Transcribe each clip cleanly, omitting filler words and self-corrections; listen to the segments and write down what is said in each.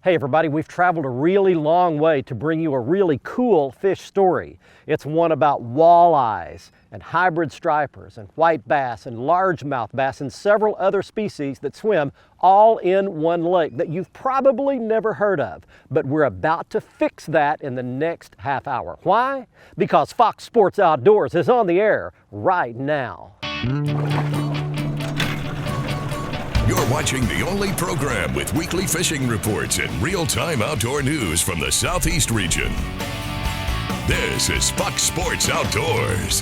Hey everybody, we've traveled a really long way to bring you a really cool fish story. It's one about walleyes and hybrid stripers and white bass and largemouth bass and several other species that swim all in one lake that you've probably never heard of. But we're about to fix that in the next half hour. Why? Because Fox Sports Outdoors is on the air right now. You're watching the only program with weekly fishing reports and real-time outdoor news from the Southeast region. This is Fox Sports Outdoors.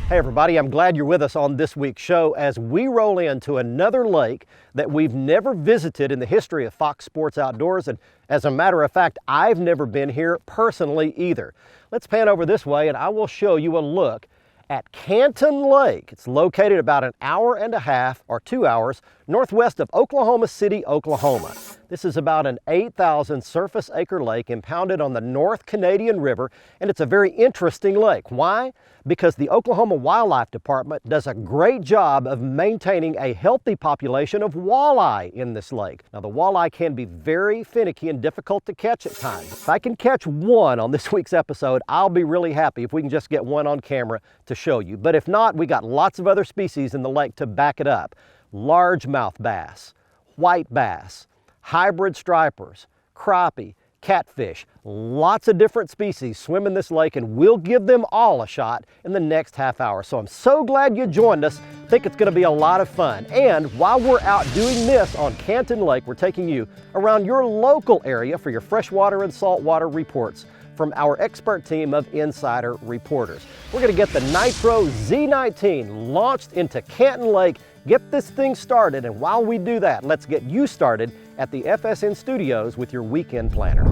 Hey everybody, I'm glad you're with us on this week's show as we roll into another lake that we've never visited in the history of Fox Sports Outdoors, and as a matter of fact, I've never been here personally either. Let's pan over this way and I will show you a look at Canton Lake. It's located about an hour and a half or 2 hours northwest of Oklahoma City, Oklahoma. This is about an 8,000 surface acre lake impounded on the North Canadian River, and it's a very interesting lake. Why? Because the Oklahoma Wildlife Department does a great job of maintaining a healthy population of walleye in this lake. Now the walleye can be very finicky and difficult to catch at times. If I can catch one on this week's episode, I'll be really happy if we can just get one on camera to show you. But if not, we got lots of other species in the lake to back it up. Largemouth bass, white bass, hybrid stripers, crappie, catfish, lots of different species swim in this lake, and we'll give them all a shot in the next half hour. So I'm so glad you joined us. I think it's going to be a lot of fun. And while we're out doing this on Canton Lake, we're taking you around your local area for your freshwater and saltwater reports from our expert team of insider reporters. We're going to get the Nitro Z19 launched into Canton Lake, get this thing started, and while we do that, let's get you started at the FSN studios with your weekend planner.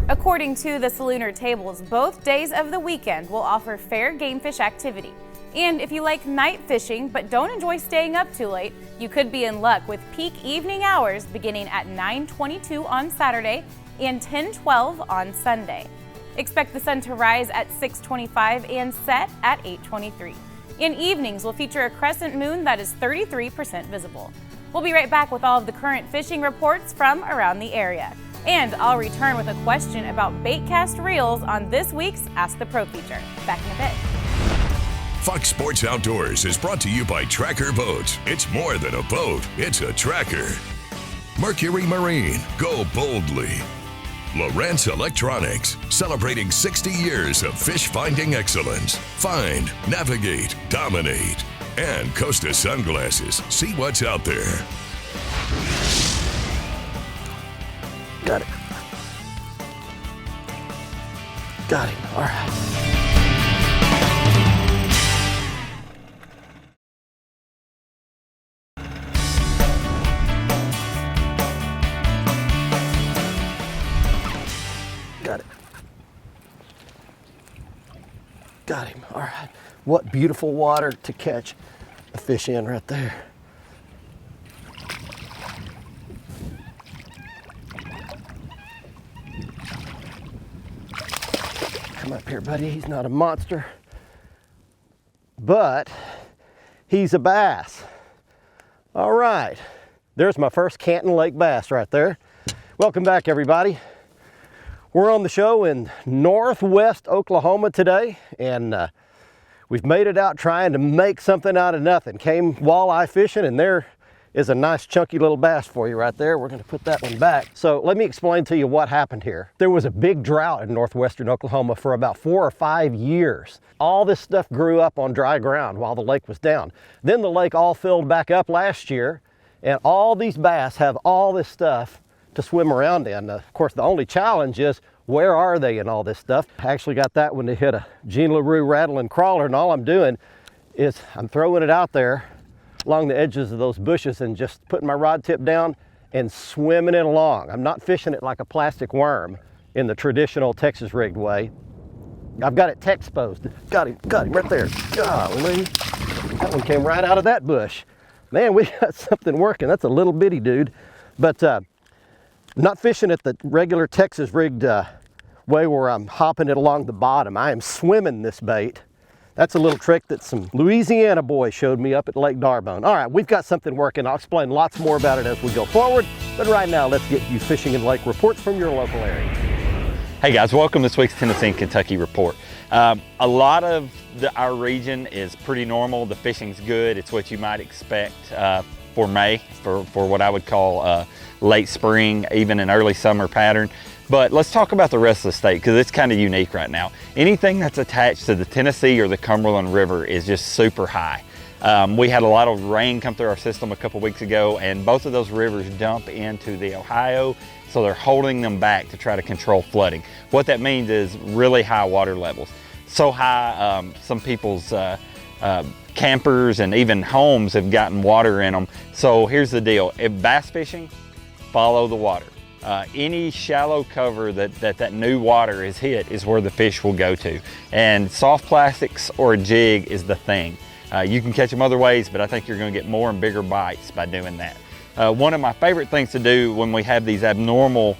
According to the Salooner tables, both days of the weekend will offer fair game fish activity. And if you like night fishing but don't enjoy staying up too late, you could be in luck with peak evening hours beginning at 9:22 on Saturday and 10:12 on Sunday. Expect the sun to rise at 6:25 and set at 8:23. In evenings, will feature a crescent moon that is 33% visible. We'll be right back with all of the current fishing reports from around the area. And I'll return with a question about baitcast reels on this week's Ask the Pro feature. Back in a bit. Fox Sports Outdoors is brought to you by Tracker Boats. It's more than a boat, it's a tracker. Mercury Marine, go boldly. Lowrance Electronics, celebrating 60 years of fish finding excellence. Find, navigate, dominate. And Costa Sunglasses, see what's out there. Got it. Got him, all right. Got it. Got him, all right. What beautiful water to catch a fish in right there. Come up here, buddy. He's not a monster, but he's a bass. All right, there's my first Canton Lake bass right there. Welcome back, everybody. We're on the show in northwest Oklahoma today, and we've made it out trying to make something out of nothing. Came walleye fishing, and there is a nice chunky little bass for you right there. We're going to put that one back. So let me explain to you what happened here. There was a big drought in northwestern Oklahoma for about 4 or 5 years. All this stuff grew up on dry ground while the lake was down. Then the lake all filled back up last year, and all these bass have all this stuff to swim around in. Of course, the only challenge is, where are they in all this stuff? I actually got that one to hit a Gene LaRue rattling crawler, and all I'm doing is I'm throwing it out there along the edges of those bushes and just putting my rod tip down and swimming it along. I'm not fishing it like a plastic worm in the traditional Texas rigged way. I've got it Texposed. Got him right there. Golly, that one came right out of that bush. Man, we got something working. That's a little bitty dude. But I'm not fishing it the regular Texas rigged way where I'm hopping it along the bottom. I am swimming this bait That's a little trick that some Louisiana boys showed me up at Lake D'Arbonne. All right, we've got something working. I'll explain lots more about it as we go forward. But right now, let's get you fishing and lake reports from your local area. Hey guys, welcome to this week's Tennessee and Kentucky report. A lot of our region is pretty normal. The fishing's good. It's what you might expect for May, for what I would call late spring, even an early summer pattern. But let's talk about the rest of the state because it's kind of unique right now. Anything that's attached to the Tennessee or the Cumberland River is just super high. We had a lot of rain come through our system a couple weeks ago, and both of those rivers dump into the Ohio, so they're holding them back to try to control flooding. What that means is really high water levels. So high, some people's campers and even homes have gotten water in them. So here's the deal, if bass fishing, follow the water. Any shallow cover that new water is hit is where the fish will go to. And soft plastics or a jig is the thing. You can catch them other ways, but I think you're gonna get more and bigger bites by doing that. One of my favorite things to do when we have these abnormal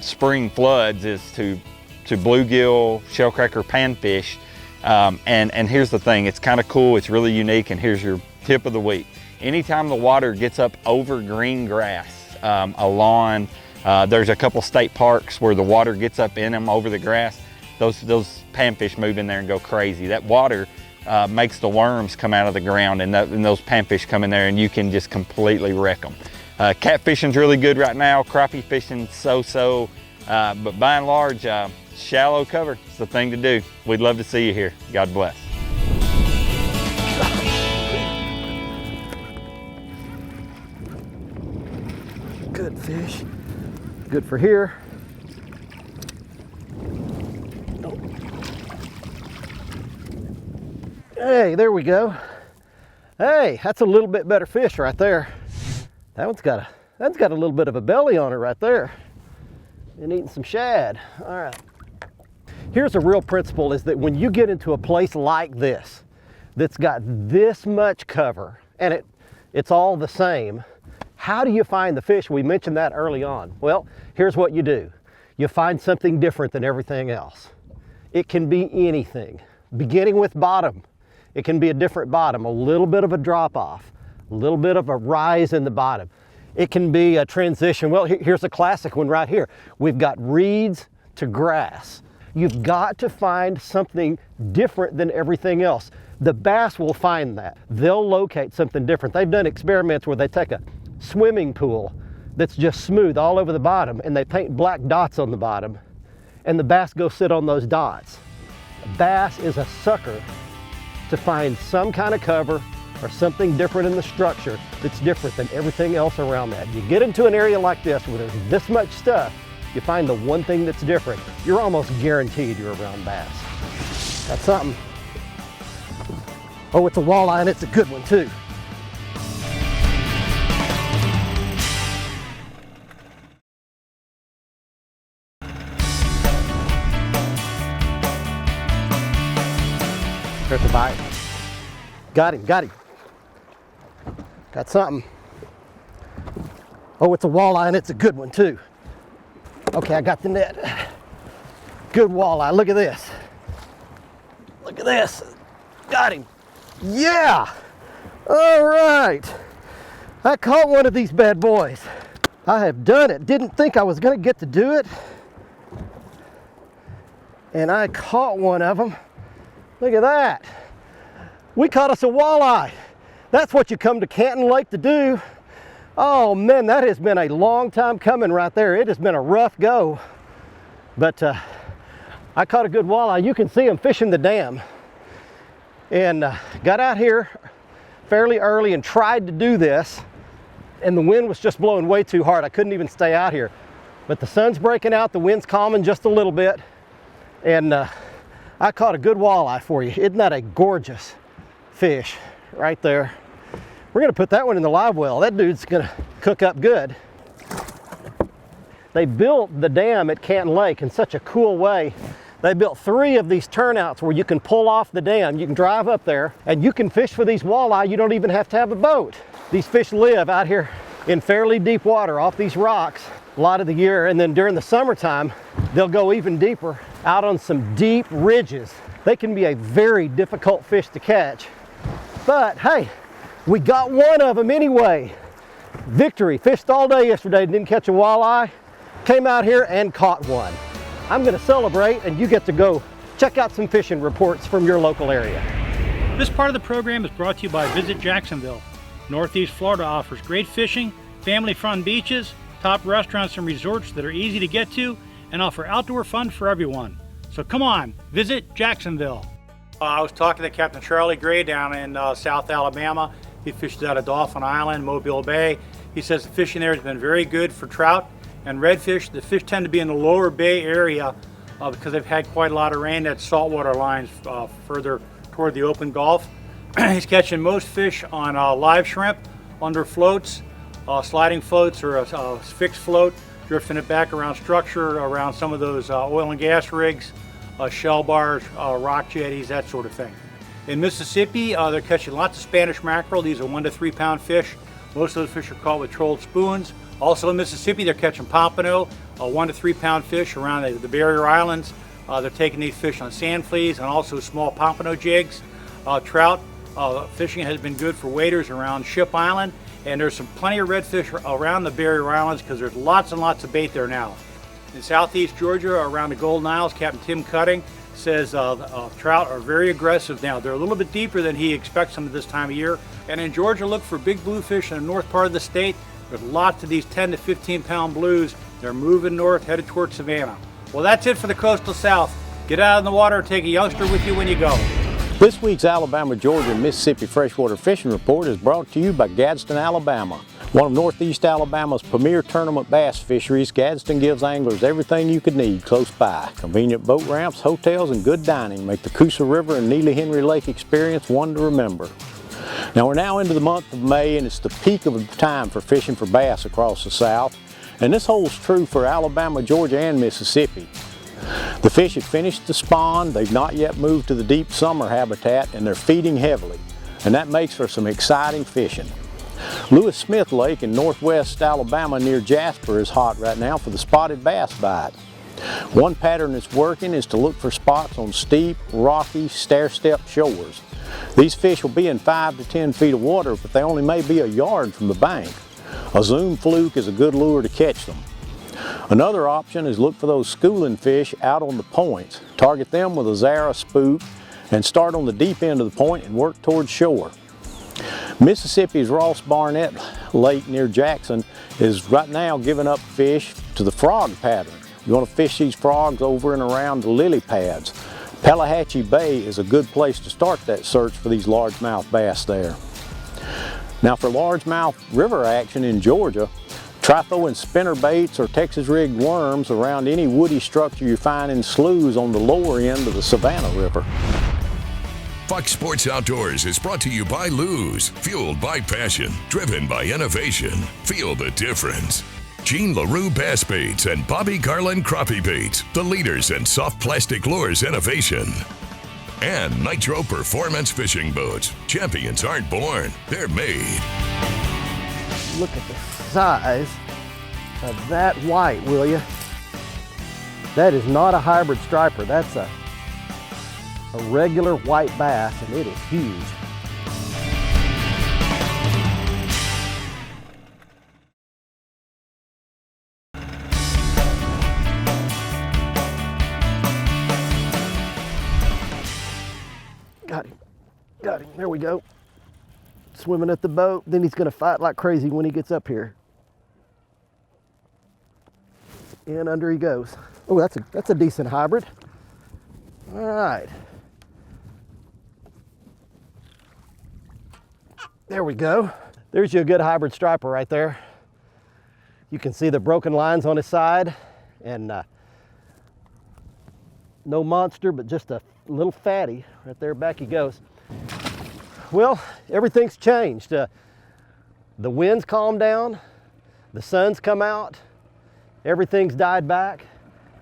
spring floods is to bluegill, shellcracker, panfish. And here's the thing, it's kind of cool, it's really unique, and here's your tip of the week. Anytime the water gets up over green grass, a lawn, there's a couple state parks where the water gets up in them over the grass, those panfish move in there and go crazy. That water makes the worms come out of the ground, and those panfish come in there and you can just completely wreck them. Catfishing's really good right now, crappie fishing so-so, but by and large, shallow cover is the thing to do. We'd love to see you here. God bless. Good fish, good for here. Hey, there we go. Hey, that's a little bit better fish right there. That's got a little bit of a belly on it right there. And eating some shad. All right. Here's a real principle, is that when you get into a place like this, that's got this much cover, and it's all the same, how do you find the fish? We mentioned that early on. Well, here's what you do. You find something different than everything else. It can be anything, beginning with bottom. It can be a different bottom, a little bit of a drop off, a little bit of a rise in the bottom. It can be a transition. Well, here's a classic one right here. We've got reeds to grass. You've got to find something different than everything else. The bass will find that. They'll locate something different. They've done experiments where they take a swimming pool that's just smooth all over the bottom, and they paint black dots on the bottom, and the bass go sit on those dots. A bass is a sucker to find some kind of cover or something different in the structure that's different than everything else around that. You get into an area like this where there's this much stuff, you find the one thing that's different, you're almost guaranteed you're around bass. That's something. Oh, it's a walleye, and it's a good one too. There's a bite. Got him. Got something. Oh, it's a walleye, and it's a good one too. Okay, I got the net. Good walleye, look at this. Look at this. Got him. Yeah! All right. I caught one of these bad boys. I have done it. Didn't think I was gonna get to do it. And I caught one of them. Look at that. We caught us a walleye. That's what you come to Canton Lake to do. Oh man, that has been a long time coming right there. It has been a rough go. But I caught a good walleye. You can see them fishing the dam. And got out here fairly early and tried to do this. And the wind was just blowing way too hard. I couldn't even stay out here. But the sun's breaking out, the wind's calming just a little bit. And I caught a good walleye for you. Isn't that a gorgeous fish right there? We're gonna put that one in the live well. That dude's gonna cook up good. They built the dam at Canton Lake in such a cool way. They built 3 of these turnouts where you can pull off the dam. You can drive up there and you can fish for these walleye. You don't even have to have a boat. These fish live out here in fairly deep water off these rocks a lot of the year. And then during the summertime, they'll go even deeper out on some deep ridges They can be a very difficult fish to catch, but hey, we got one of them anyway. Victory. Fished all day yesterday, didn't catch a walleye, came out here and caught one. I'm gonna celebrate and you get to go check out some fishing reports from your local area. This part of the program is brought to you by Visit Jacksonville. Northeast Florida offers great fishing, family-fun beaches, top restaurants and resorts that are easy to get to, and offer outdoor fun for everyone. So come on, visit Jacksonville. I was talking to Captain Charlie Gray down in South Alabama. He fishes out of Dauphin Island, Mobile Bay. He says the fishing there has been very good for trout and redfish. The fish tend to be in the lower bay area because they've had quite a lot of rain. That's saltwater lines further toward the open Gulf. He's catching most fish on live shrimp, under floats, sliding floats, or a fixed float, drifting it back around structure, around some of those oil and gas rigs, shell bars, rock jetties, that sort of thing. In Mississippi, they're catching lots of Spanish mackerel. These are 1 to 3 pound fish. Most of those fish are caught with trolled spoons. Also in Mississippi, they're catching pompano, 1 to 3 pound fish around the barrier islands. They're taking these fish on sand fleas and also small pompano jigs. Trout fishing has been good for waders around Ship Island, and there's plenty of redfish around the barrier islands because there's lots and lots of bait there now. In southeast Georgia, around the Golden Isles, Captain Tim Cutting says trout are very aggressive now. They're a little bit deeper than he expects them at this time of year. And in Georgia, look for big bluefish in the north part of the state. There's lots of these 10 to 15 pound blues. They're moving north, headed towards Savannah. Well, that's it for the coastal South. Get out in the water and take a youngster with you when you go. This week's Alabama, Georgia, and Mississippi Freshwater Fishing Report is brought to you by Gadsden, Alabama. One of Northeast Alabama's premier tournament bass fisheries, Gadsden gives anglers everything you could need close by. Convenient boat ramps, hotels, and good dining make the Coosa River and Neely Henry Lake experience one to remember. Now we're now into the month of May, and it's the peak of the time for fishing for bass across the South. And this holds true for Alabama, Georgia, and Mississippi. The fish have finished the spawn, they've not yet moved to the deep summer habitat, and they're feeding heavily. And that makes for some exciting fishing. Lewis Smith Lake in northwest Alabama near Jasper is hot right now for the spotted bass bite. One pattern that's working is to look for spots on steep, rocky, stair-step shores. These fish will be in 5 to 10 feet of water, but they only may be a yard from the bank. A zoom fluke is a good lure to catch them. Another option is look for those schooling fish out on the points. Target them with a Zara spook and start on the deep end of the point and work towards shore. Mississippi's Ross Barnett Lake near Jackson is right now giving up fish to the frog pattern. You want to fish these frogs over and around the lily pads. Pelahatchie Bay is a good place to start that search for these largemouth bass there. Now for largemouth river action in Georgia, try throwing spinner baits or Texas rigged worms around any woody structure you find in sloughs on the lower end of the Savannah River. Fox Sports Outdoors is brought to you by Lew's, fueled by passion, driven by innovation. Feel the difference. Jean LaRue Bass Baits and Bobby Garland Crappie Baits, the leaders in soft plastic lures innovation. And Nitro Performance Fishing Boats. Champions aren't born, they're made. Look at the size of that white, will you? That is not a hybrid striper. That's a regular white bass, and it is huge. Got him, there we go. Swimming at the boat, then he's gonna fight like crazy when he gets up here. And under he goes. Oh, that's a decent hybrid. All right. There we go. There's you a good hybrid striper right there. You can see the broken lines on his side, and no monster, but just a little fatty. Right there, back he goes. Well, everything's changed. The wind's calmed down, the sun's come out, everything's died back,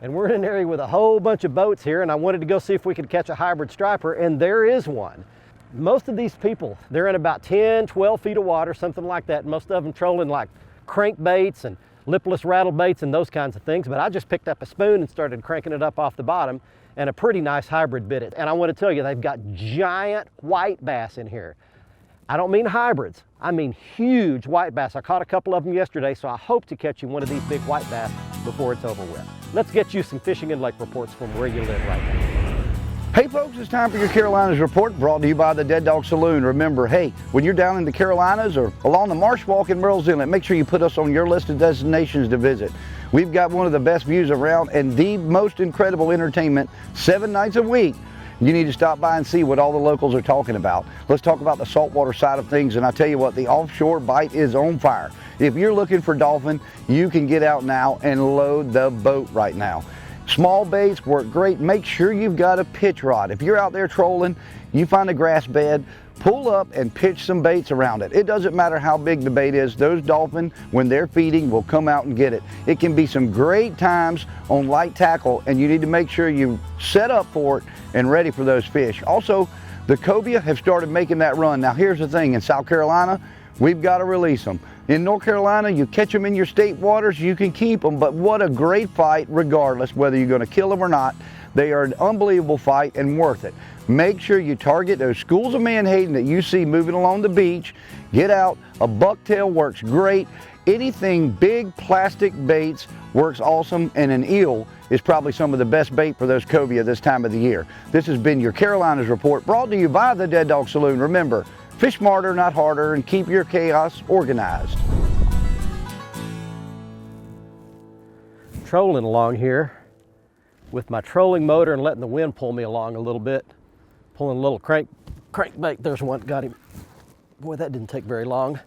and we're in an area with a whole bunch of boats here, and I wanted to go see if we could catch a hybrid striper, and there is one. Most of these people, they're in about 10, 12 feet of water, something like that. Most of them trolling like crankbaits and lipless rattle baits and those kinds of things, but I just picked up a spoon and started cranking it up off the bottom, and a pretty nice hybrid bit it. And I want to tell you, they've got giant white bass in here. I don't mean hybrids, I mean huge white bass. I caught a couple of them yesterday, so I hope to catch you one of these big white bass before it's over with. Let's get you some fishing and lake reports from where you live right now. Hey folks, it's time for your Carolinas report, brought to you by the Dead Dog Saloon. Remember, hey, when you're down in the Carolinas or along the Marsh Walk in Merle's Inlet, make sure you put us on your list of destinations to visit. We've got one of the best views around and the most incredible entertainment 7 nights a week. You need to stop by and see what all the locals are talking about. Let's talk about the saltwater side of things, and I tell you what, the offshore bite is on fire. If you're looking for dolphin, you can get out now and load the boat right now. Small baits work great. Make sure you've got a pitch rod. If you're out there trolling, you find a grass bed, pull up and pitch some baits around it. It doesn't matter how big the bait is, those dolphin, when they're feeding, will come out and get it. It can be some great times on light tackle, and you need to make sure you set up for it and ready for those fish. Also, the cobia have started making that run. Now here's the thing, in South Carolina, we've got to release them. In North Carolina, you catch them in your state waters, you can keep them, but what a great fight regardless, whether you're going to kill them or not. They are an unbelievable fight and worth it. Make sure you target those schools of menhaden that you see moving along the beach. Get out, a bucktail works great. Anything big plastic baits works awesome, and an eel is probably some of the best bait for those cobia this time of the year. This has been your Carolinas report, brought to you by the Dead Dog Saloon. Remember, fish smarter, not harder, and keep your chaos organized. Trolling along here with my trolling motor and letting the wind pull me along a little bit. Pulling a little crankbait. There's one, got him. Boy, that didn't take very long.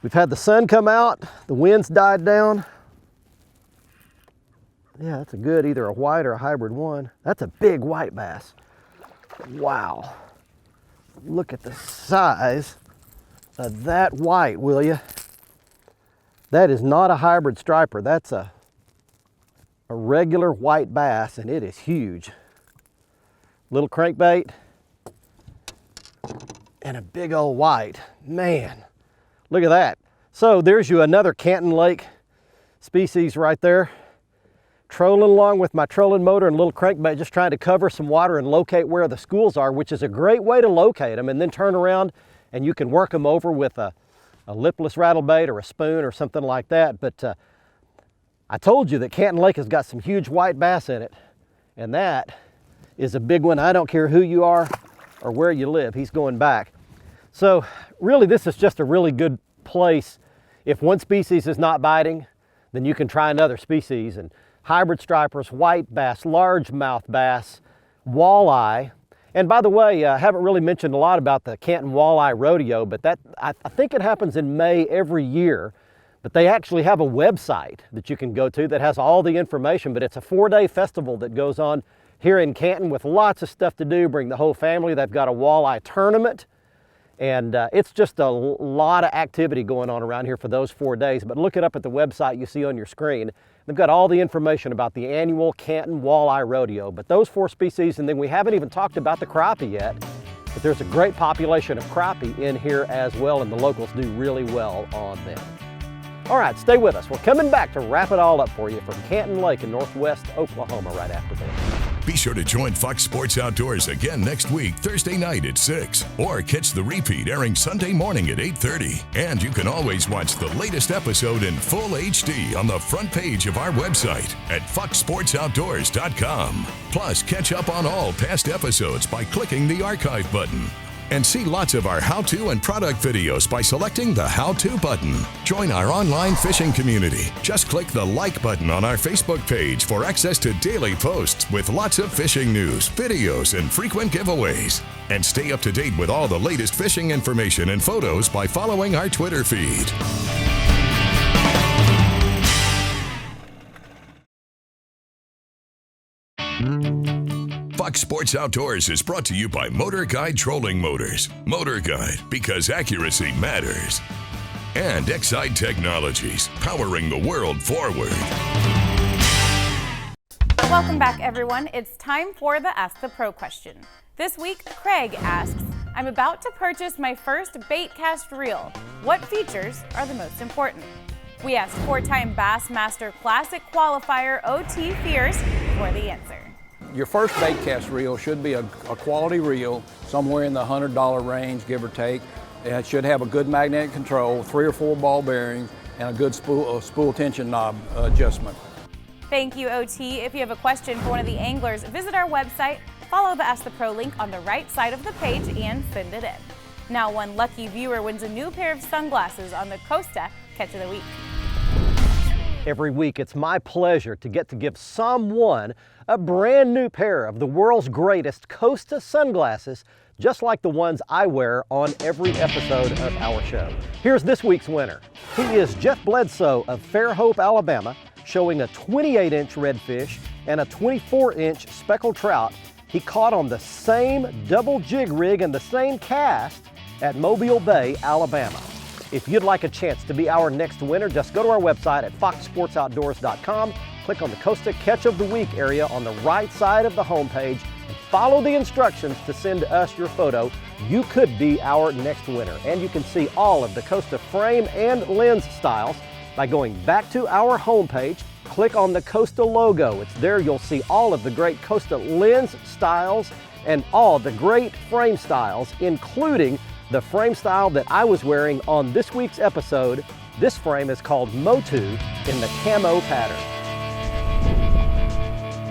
We've had the sun come out, the wind's died down. Yeah, that's a good, either a white or a hybrid one. That's a big white bass. Wow. Look at the size of that white, will you? That is not a hybrid striper. That's a regular white bass, and it is huge. Little crankbait and a big old white. Man, look at that. So there's you another Canton Lake species right there. Trolling along with my trolling motor and little crankbait, just trying to cover some water and locate where the schools are, which is a great way to locate them, and then turn around and you can work them over with a lipless rattle bait or a spoon or something like that. But I told you that Canton Lake has got some huge white bass in it, and that is a big one. I don't care who you are or where you live, he's going back. So really, this is just a really good place. If one species is not biting, then you can try another species. And hybrid stripers, white bass, largemouth bass, walleye. And by the way, I haven't really mentioned a lot about the Canton Walleye Rodeo, but I think it happens in May every year. But they actually have a website that you can go to that has all the information, but it's a 4-day festival that goes on here in Canton with lots of stuff to do. Bring the whole family. They've got a walleye tournament, and it's just a lot of activity going on around here for those 4 days. But look it up at the website you see on your screen. They've got all the information about the annual Canton Walleye Rodeo. But those 4 species, and then we haven't even talked about the crappie yet, but there's a great population of crappie in here as well, and the locals do really well on them. All right, stay with us. We're coming back to wrap it all up for you from Canton Lake in northwest Oklahoma right after this. Be sure to join Fox Sports Outdoors again next week, Thursday night at 6, or catch the repeat airing Sunday morning at 8:30. And you can always watch the latest episode in full HD on the front page of our website at foxsportsoutdoors.com. Plus, catch up on all past episodes by clicking the archive button. And see lots of our how-to and product videos by selecting the how-to button. Join our online fishing community. Just click the like button on our Facebook page for access to daily posts with lots of fishing news, videos, and frequent giveaways. And stay up to date with all the latest fishing information and photos by following our Twitter feed. Fox Sports Outdoors is brought to you by Motor Guide Trolling Motors. Motor Guide, because accuracy matters. And Excite Technologies, powering the world forward. Welcome back, everyone. It's time for the Ask the Pro question. This week, Craig asks, I'm about to purchase my first bait cast reel. What features are the most important? We asked four-time Bassmaster Classic qualifier O.T. Fierce for the answer. Your first bait cast reel should be a quality reel, somewhere in the $100 range, give or take. It should have a good magnetic control, 3 or 4 ball bearings, and a good spool tension knob adjustment. Thank you, OT. If you have a question for one of the anglers, visit our website, follow the Ask the Pro link on the right side of the page, and send it in. Now, one lucky viewer wins a new pair of sunglasses on the Costa Catch of the Week. Every week, it's my pleasure to get to give someone a brand new pair of the world's greatest Costa sunglasses, just like the ones I wear on every episode of our show. Here's this week's winner. He is Jeff Bledsoe of Fairhope, Alabama, showing a 28-inch redfish and a 24-inch speckled trout he caught on the same double jig rig and the same cast at Mobile Bay, Alabama. If you'd like a chance to be our next winner, just go to our website at foxsportsoutdoors.com, click on the Costa Catch of the Week area on the right side of the homepage, and follow the instructions to send us your photo. You could be our next winner. And you can see all of the Costa frame and lens styles by going back to our homepage, click on the Costa logo. It's there you'll see all of the great Costa lens styles and all the great frame styles, including the frame style that I was wearing on this week's episode. This frame is called Motu in the camo pattern.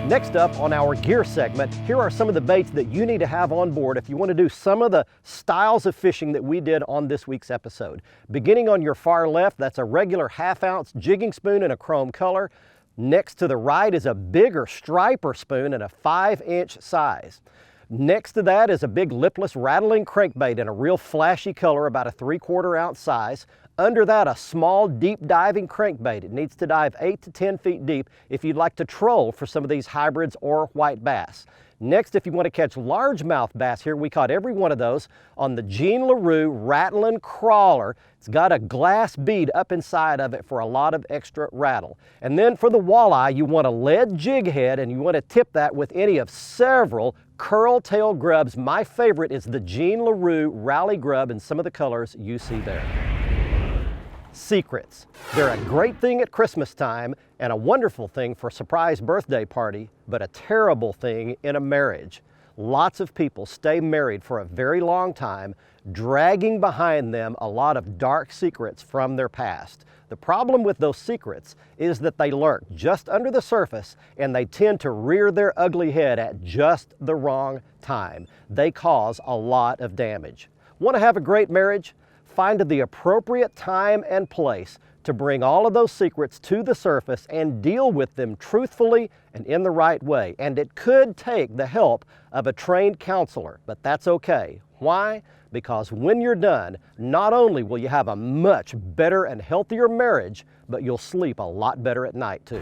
Next up on our gear segment, here are some of the baits that you need to have on board if you want to do some of the styles of fishing that we did on this week's episode. Beginning on your far left, that's a regular 1/2-ounce jigging spoon in a chrome color. Next to the right is a bigger striper spoon in a 5-inch size. Next to that is a big lipless rattling crankbait in a real flashy color, about a 3/4 ounce size. Under that, a small deep diving crankbait. It needs to dive 8 to 10 feet deep if you'd like to troll for some of these hybrids or white bass. Next, if you want to catch largemouth bass here, we caught every one of those on the Jean LaRue Rattling Crawler. It's got a glass bead up inside of it for a lot of extra rattle. And then for the walleye, you want a lead jig head, and you want to tip that with any of several curl tail grubs. My favorite is the Jean LaRue Rally Grub in some of the colors you see there. Secrets. They're a great thing at Christmas time and a wonderful thing for a surprise birthday party, but a terrible thing in a marriage. Lots of people stay married for a very long time, dragging behind them a lot of dark secrets from their past. The problem with those secrets is that they lurk just under the surface, and they tend to rear their ugly head at just the wrong time. They cause a lot of damage. Want to have a great marriage? Find the appropriate time and place to bring all of those secrets to the surface and deal with them truthfully and in the right way. And it could take the help of a trained counselor, but that's okay. Why? Because when you're done, not only will you have a much better and healthier marriage, but you'll sleep a lot better at night too.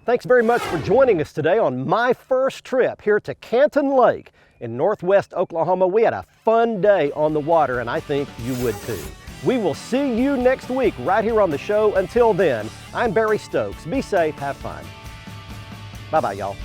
Thanks very much for joining us today on my first trip here to Canton Lake in northwest Oklahoma. We had a fun day on the water, and I think you would too. We will see you next week right here on the show. Until then, I'm Barry Stokes. Be safe, have fun. Bye-bye, y'all.